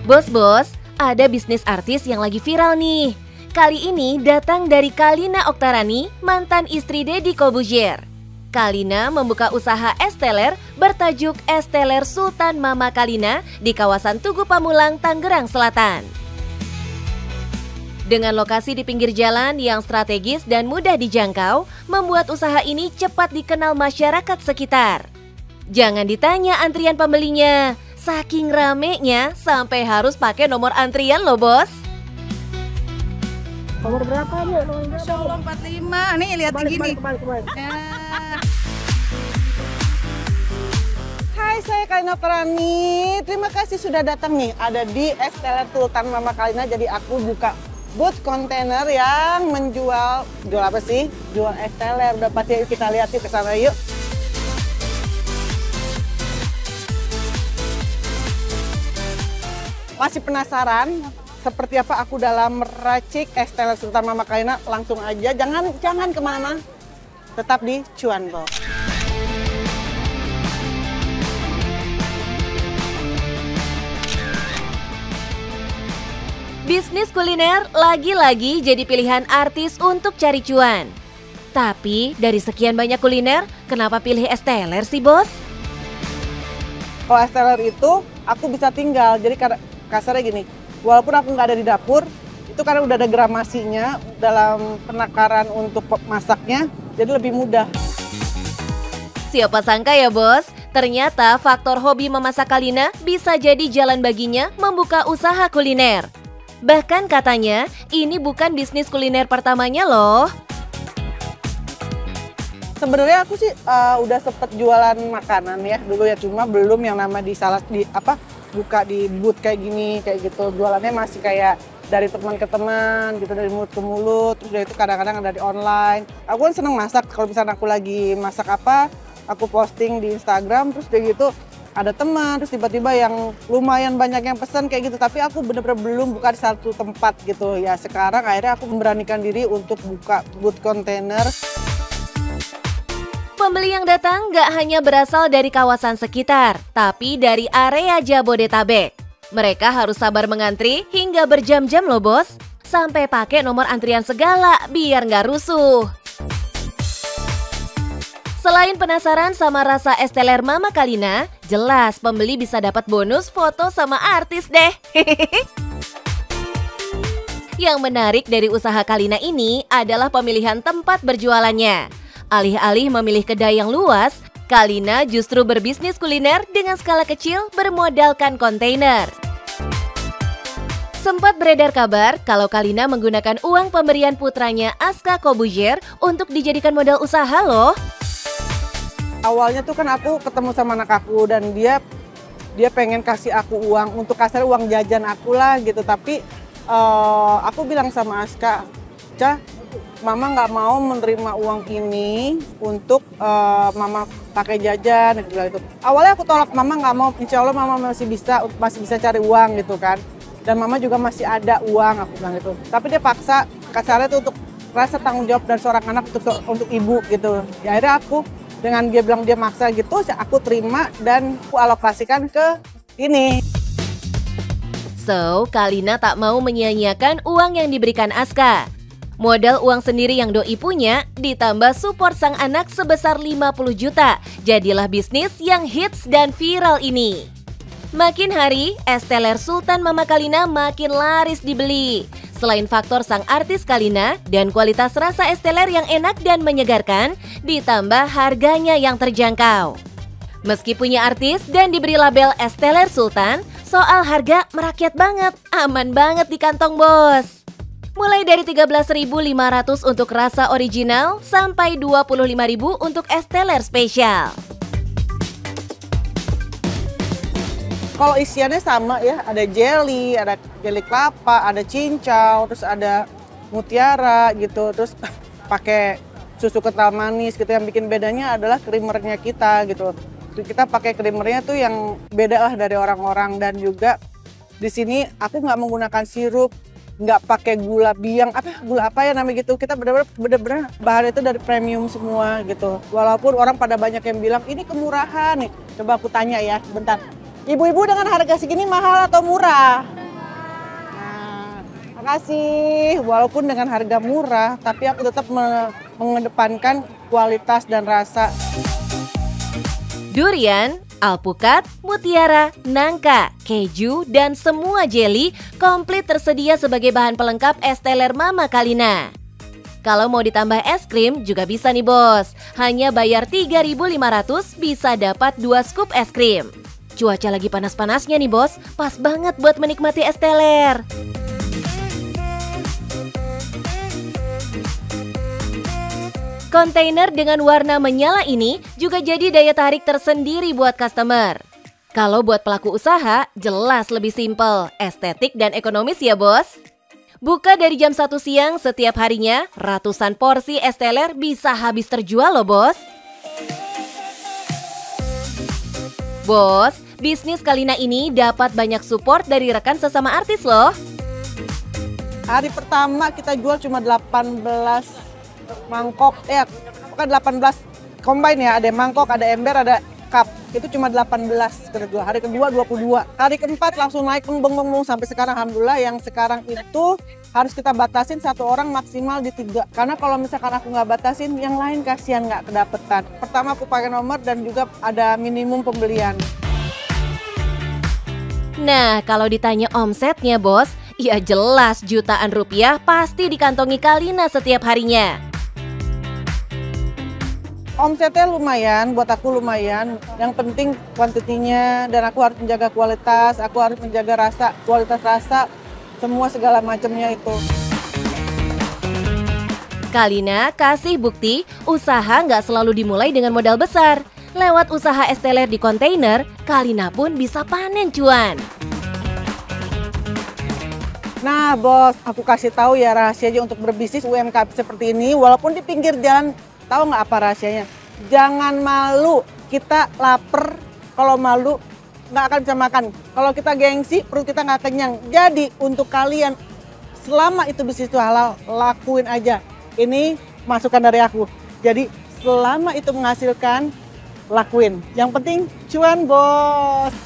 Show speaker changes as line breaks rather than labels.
Bos-bos, ada bisnis artis yang lagi viral nih. Kali ini datang dari Kalina Oktarani, mantan istri Deddy Corbuzier. Kalina membuka usaha es teler bertajuk Es Teler Sultan Mama Kalina di kawasan Tugu Pamulang, Tangerang Selatan. Dengan lokasi di pinggir jalan yang strategis dan mudah dijangkau, membuat usaha ini cepat dikenal masyarakat sekitar. Jangan ditanya antrian pembelinya, saking ramenya sampai harus pakai nomor antrian loh bos.
Nomor berapa nih?
Masya Allah 45, nih lihat gini. Ya. Hai, saya Kalina Oktarani. Terima kasih sudah datang nih. Ada di Es Teler Sultan Mama Kalina. Jadi aku buka booth kontainer yang menjual, jual apa sih? Jual es teler. Udah pasti kita lihat yuk ke sana yuk. Masih penasaran seperti apa aku dalam meracik es teler Sultan Mama Kalina? Langsung aja, jangan kemana, tetap di Cuan Box.
Bisnis kuliner lagi-lagi jadi pilihan artis untuk cari cuan. Tapi dari sekian banyak kuliner, kenapa pilih es teler sih bos?
Kalau es teler itu aku bisa tinggal, jadi kasarnya gini, walaupun aku nggak ada di dapur, itu karena udah ada gramasinya dalam penakaran untuk masaknya, jadi lebih mudah.
Siapa sangka ya bos, ternyata faktor hobi memasak Kalina bisa jadi jalan baginya membuka usaha kuliner. Bahkan katanya, ini bukan bisnis kuliner pertamanya loh.
Sebenarnya aku sih udah sempet jualan makanan ya dulu ya, cuma belum yang nama buka di booth kayak gini, kayak gitu. Jualannya masih kayak dari teman ke teman gitu, dari mulut ke mulut, terus itu kadang-kadang dari online. Aku kan seneng masak, kalau misalnya aku lagi masak apa, aku posting di Instagram, terus kayak gitu ada teman, terus tiba-tiba yang lumayan banyak yang pesan kayak gitu, tapi aku bener-bener belum buka di satu tempat gitu. Ya sekarang akhirnya aku memberanikan diri untuk buka booth kontainer.
Pembeli yang datang gak hanya berasal dari kawasan sekitar, tapi dari area Jabodetabek. Mereka harus sabar mengantri hingga berjam-jam loh bos, sampai pakai nomor antrian segala biar gak rusuh. Selain penasaran sama rasa es teler Mama Kalina, jelas pembeli bisa dapat bonus foto sama artis deh. Yang menarik dari usaha Kalina ini adalah pemilihan tempat berjualannya. Alih-alih memilih kedai yang luas, Kalina justru berbisnis kuliner dengan skala kecil bermodalkan kontainer. Sempat beredar kabar kalau Kalina menggunakan uang pemberian putranya Aska Corbuzier untuk dijadikan modal usaha loh.
Awalnya tuh kan aku ketemu sama anak aku dan dia pengen kasih aku uang untuk kasar uang jajan aku lah gitu, tapi aku bilang sama Aska, Ca, Mama nggak mau menerima uang ini untuk Mama pakai jajan gitu. Awalnya aku tolak, Mama nggak mau, insya Allah Mama masih bisa cari uang gitu kan, dan Mama juga masih ada uang, aku bilang gitu. Tapi dia paksa, kasarnya tuh untuk rasa tanggung jawab dari seorang anak untuk ibu gitu. Ya akhirnya aku dengan dia bilang dia maksa gitu, aku terima dan aku alokasikan ke ini.
So, Kalina tak mau menyia-nyiakan uang yang diberikan Aska. Modal uang sendiri yang doi punya, ditambah support sang anak sebesar 50 juta. Jadilah bisnis yang hits dan viral ini. Makin hari, es teler Sultan Mama Kalina makin laris dibeli. Selain faktor sang artis Kalina dan kualitas rasa es teler yang enak dan menyegarkan, ditambah harganya yang terjangkau. Meski punya artis dan diberi label es teler Sultan, soal harga merakyat banget, aman banget di kantong bos. Mulai dari 13.500 untuk rasa original sampai 25.000 untuk es teler spesial.
Kalau isiannya sama ya, ada jelly kelapa, ada cincau, terus ada mutiara gitu, terus pakai susu kental manis gitu. Yang bikin bedanya adalah creamernya kita gitu. Kita pakai creamernya tuh yang beda lah dari orang-orang, dan juga di sini aku nggak menggunakan sirup, nggak pakai gula biang, gula apa ya namanya gitu. Kita bener-bener bahan itu dari premium semua gitu. Walaupun orang pada banyak yang bilang ini kemurahan nih. Coba aku tanya ya, bentar. Ibu-ibu dengan harga segini mahal atau murah? Nah, makasih. Walaupun dengan harga murah, tapi aku tetap mengedepankan kualitas dan rasa.
Durian, alpukat, mutiara, nangka, keju, dan semua jelly komplit tersedia sebagai bahan pelengkap es teler Mama Kalina. Kalau mau ditambah es krim juga bisa nih bos. Hanya bayar 3.500 bisa dapat 2 scoop es krim. Cuaca lagi panas-panasnya nih bos, pas banget buat menikmati es teler. Kontainer dengan warna menyala ini juga jadi daya tarik tersendiri buat customer. Kalau buat pelaku usaha, jelas lebih simpel, estetik dan ekonomis ya bos. Buka dari jam 1 siang setiap harinya, ratusan porsi es teler bisa habis terjual loh bos. Bos, bisnis Kalina ini dapat banyak support dari rekan sesama artis loh.
Hari pertama kita jual cuma 18 mangkok, bukan 18 combine ya, ada mangkok, ada ember, ada cup. Itu cuma 18 kita jual. Hari kedua 22. Hari keempat langsung naik beng sampai sekarang alhamdulillah. Yang sekarang itu harus kita batasin 1 orang maksimal di 3. Karena kalau misalkan aku nggak batasin, yang lain kasihan nggak kedapetan. Pertama aku pakai nomor dan juga ada minimum pembelian.
Nah, kalau ditanya omsetnya bos, ya jelas jutaan rupiah pasti dikantongi Kalina setiap harinya.
Omsetnya lumayan, buat aku lumayan. Yang penting kuantitinya dan aku harus menjaga kualitas, aku harus menjaga rasa, kualitas rasa, semua segala macamnya itu.
Kalina kasih bukti usaha nggak selalu dimulai dengan modal besar. Lewat usaha es teler di kontainer, Kalina pun bisa panen cuan.
Nah bos, aku kasih tahu ya rahasianya untuk berbisnis UMKM seperti ini, walaupun di pinggir jalan. Tahu nggak apa rahasianya? Jangan malu, kita lapar, kalau malu nggak akan bisa makan. Kalau kita gengsi, perut kita nggak kenyang. Jadi untuk kalian, selama itu bisnis itu halal, lakuin aja. Ini masukan dari aku. Jadi selama itu menghasilkan, lakuin. Yang penting cuan bos.